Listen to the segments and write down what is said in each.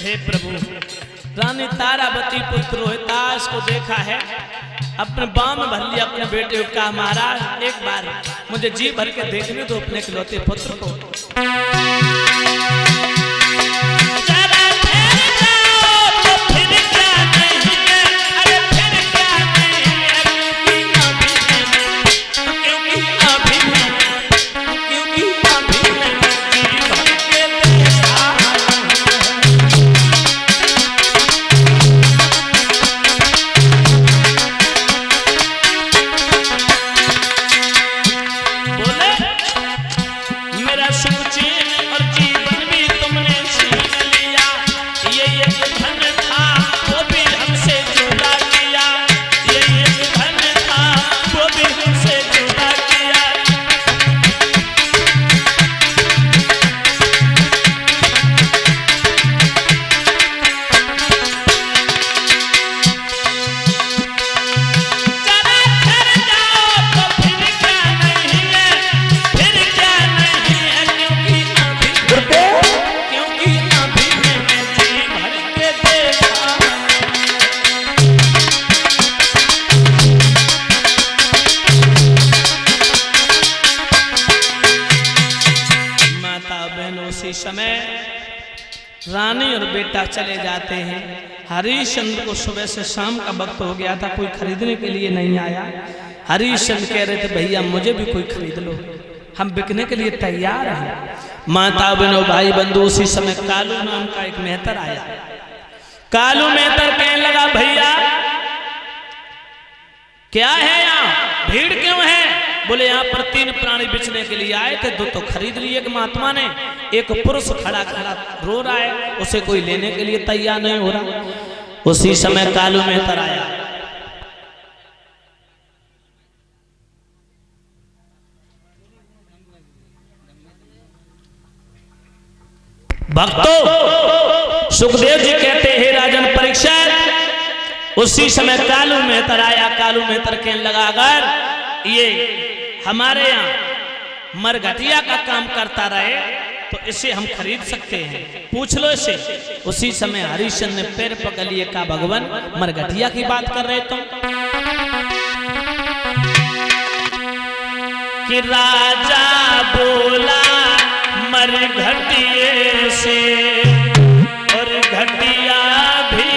हे प्रभु, रानी तारावती पुत्र रोहितास को देखा है, अपने बाँव में भर लिया अपने बेटे को, कहा महाराज एक बार मुझे जी भर के देखने दो अपने इकलौते पुत्र को। समय रानी और बेटा चले जाते हैं। हरिश्चंद्र को सुबह से शाम का वक्त हो गया था, कोई खरीदने के लिए नहीं आया। हरिश्चंद्र कह रहे थे भैया मुझे भी कोई खरीद लो, हम बिकने के लिए तैयार हैं। माता बहनों भाई बंधु, उसी समय कालू नाम का एक मेहतर आया। कालू मेहतर कहने लगा भैया क्या है यहाँ, भीड़ क्यों है? बोले यहाँ पर 3 प्राणी बेचने के लिए आए थे, 2 तो खरीद लिए एक महात्मा ने, एक पुरुष खड़ा खड़ा रो रहा है, उसे कोई लेने के लिए तैयार नहीं हो रहा। उसी समय कालू मेहतर आया। भक्तों, सुखदेव जी कहते हैं राजन परीक्षित, उसी समय कालू मेहतर आया। कालू मेहतर कहने लगा अगर ये हमारे यहाँ मरघटिया का काम करता रहे तो इसे हम खरीद सकते हैं, पूछ लो इसे। उसी समय हरिश्चंद्र ने पैर पकड़ लिए, कहा भगवान मरघटिया की बात कर रहे तुम? कि राजा बोला मरघटिए से और घटिया भी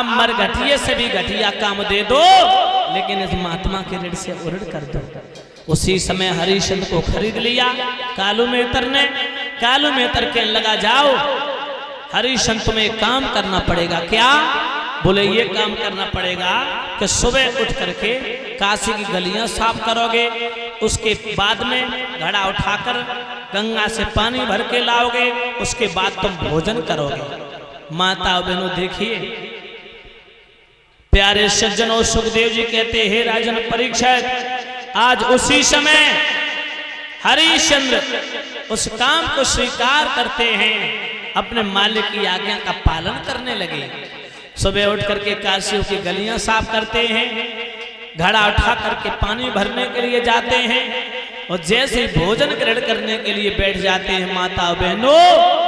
मरघटिए से भी घटिया काम दे दो, लेकिन इस महात्मा के ऋण से उऋण कर दो। उसी समय हरिश्चंद्र को खरीद लिया कालू मेहतर ने। कालू मेहतर कहने लगा जाओ हरिश्चंद्र तुम्हें काम करना पड़ेगा। क्या? बोले ये काम करना पड़ेगा कि सुबह उठ करके काशी की गलियां साफ करोगे, उसके बाद में घड़ा उठाकर गंगा से पानी भर के लाओगे, उसके बाद तुम भोजन करोगे। माता बहनों देखिए प्यारे सज्जनों, सुखदेव जी कहते हैं राजन परीक्षित, आज उसी समय हरिश्चंद्र उस काम को स्वीकार करते हैं, अपने मालिक की आज्ञा का पालन करने लगे। सुबह उठ करके काशियों की गलियां साफ करते हैं, घड़ा उठा करके पानी भरने के लिए जाते हैं और जैसे ही भोजन ग्रहण करने के लिए बैठ जाते हैं। माता बहनों,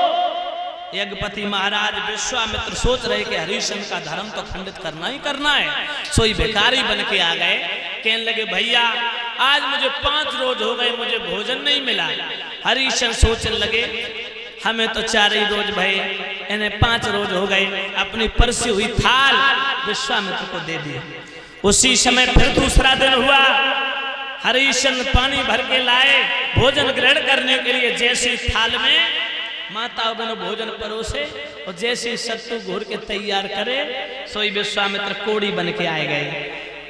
यज्ञपति महाराज विश्वामित्र सोच रहे कि हरिश्चंद्र का धर्म तो खंडित करना ही करना है, सोई भिखारी बन के आ गए। कहने लगे भैया आज मुझे 5 रोज हो गए, मुझे भोजन नहीं मिला। हरिश्चंद्र सोचने लगे हमें तो 4 ही रोज भय, इन्हें 5 रोज हो गए। अपनी परसी हुई थाल विश्वामित्र को दे दिए। उसी समय फिर दूसरा दिन हुआ। हरिश्चंद्र पानी भर के लाए भोजन ग्रहण करने के लिए। जैसे थाल में माता बहनों भोजन परोसे और जैसे सत्तू घोर के तैयार करे, सोई विश्वामित्र कोड़ी बन के आए गए।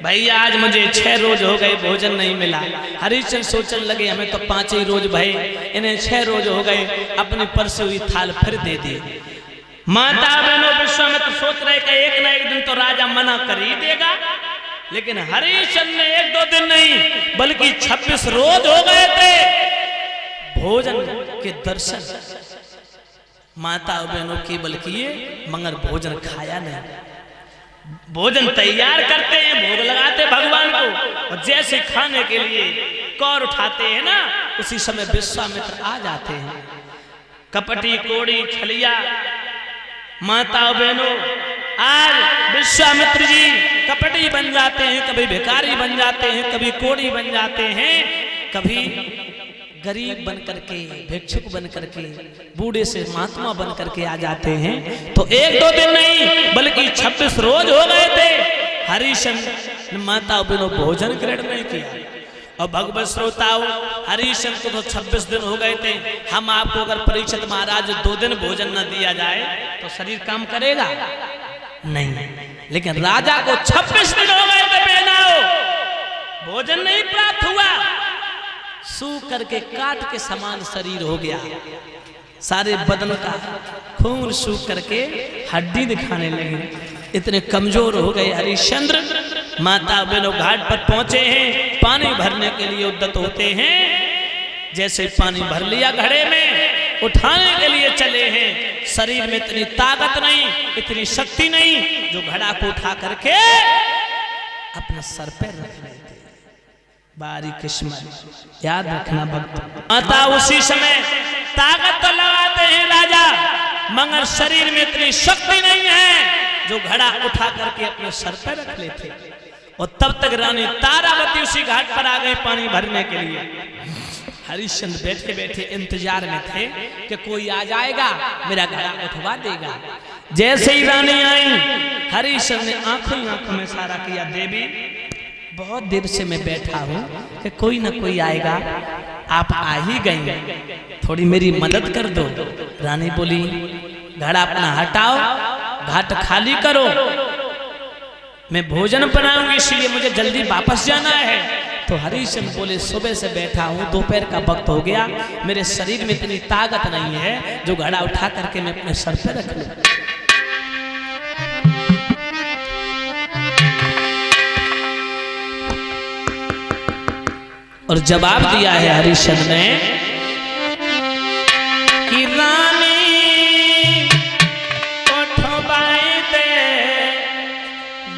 भैया आज मुझे 6 रोज हो गए भोजन नहीं मिला। हरिश्चंद्र सोचने लगे हमें तो 5 ही रोज भय, इन्हें 6 रोज हो गए, अपनी परसी हुई थाल फिर दे दी। माता बहनों विश्वामित्र सोच रहे कि एक ना एक दिन तो राजा मना कर ही देगा, लेकिन हरिश्चंद्र ने 1-2 दिन नहीं बल्कि 26 रोज हो गए थे भोजन के दर्शन माता बहनों केवल किए मगर भोजन खाया नहीं। भोजन तैयार करते हैं, भोग लगाते भगवान को और जैसे खाने के लिए कौर उठाते हैं ना, उसी समय विश्वामित्र आ जाते हैं। कपटी कोड़ी छलिया माता बहनों आज विश्वामित्र जी कपटी बन जाते हैं, कभी भिखारी बन जाते हैं, कभी कोड़ी बन जाते हैं, कभी गरीब बन करके भिक्षुक बन करके बूढ़े से महात्मा बन करके आ जाते हैं। तो 1-2 दिन नहीं बल्कि 26 रोज हो गए थे। हरिश्चंद्र माता बहनों भोजन ग्रहण नहीं किया। और भगवत श्रोताओं हरिश्चंद्र को तो 26 दिन हो गए थे। हम आपको अगर परीक्षित महाराज 2 दिन भोजन न दिया जाए तो शरीर काम करेगा नहीं, लेकिन राजा को 26 दिन हो गए थे बहनाओ, भोजन नहीं प्राप्त हुआ। सूख करके काट के समान शरीर हो गया, सारे बदन का खून सूख करके हड्डी दिखाने लगी, इतने कमजोर हो गए हरिश्चंद्र। माता बहनों घाट पर पहुंचे हैं, पानी भरने के लिए उद्यत होते हैं। जैसे पानी भर लिया घड़े में, उठाने के लिए चले हैं, शरीर में इतनी ताकत नहीं, इतनी शक्ति नहीं जो घड़ा को उठा करके अपना सर पे रख लेते। बारी किस्मत याद रखना भक्त। माता उसी समय ताकत तो लगाते हैं राजा, मगर शरीर में इतनी शक्ति नहीं है जो घड़ा उठा करके अपने सर पर रख लेते। और तब तक रानी तारावती उसी घाट पर आ गई पानी भरने के लिए। हरिश्चंद्र बैठे बैठे इंतजार में थे कि कोई आ जाएगा मेरा घड़ा उठवा देगा। जैसे ही रानी आई, हरिश्चंद्र ने आंखों आंखों में इशारा किया, देवी बहुत देर से मैं बैठा हूँ कि कोई ना कोई आएगा, आप आ ही गई, थोड़ी मेरी मदद कर दो। रानी बोली घड़ा अपना हटाओ, घाट खाली करो, मैं भोजन बनाऊंगी इसलिए मुझे जल्दी वापस जाना है। तो हरिश्चंद्र बोले सुबह से बैठा हूँ, दोपहर का वक्त हो गया, मेरे शरीर में इतनी ताकत नहीं है जो घड़ा उठा करके मैं अपने सर पे रख लूं। और जवाब दिया है हरिश्चंद्र ने कि रानी उठवाई दे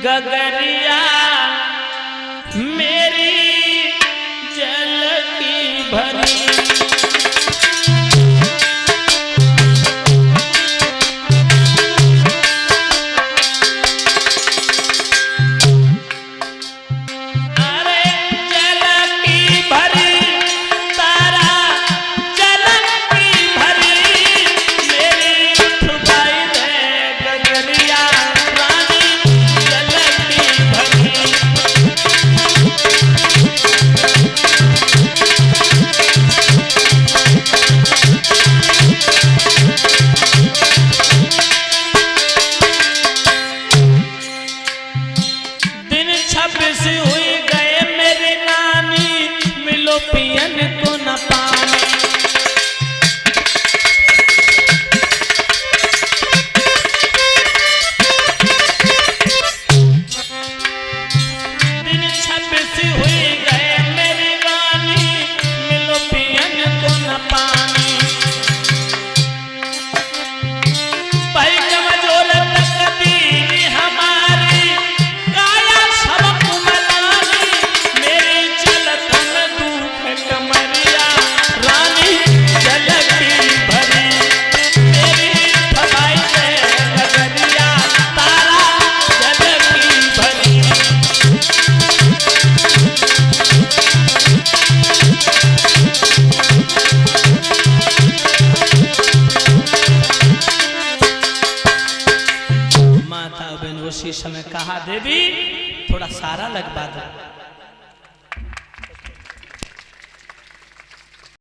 गगरिया मेरी जल की भरी। उसी समय कहा देवी थोड़ा सारा लगवा दो।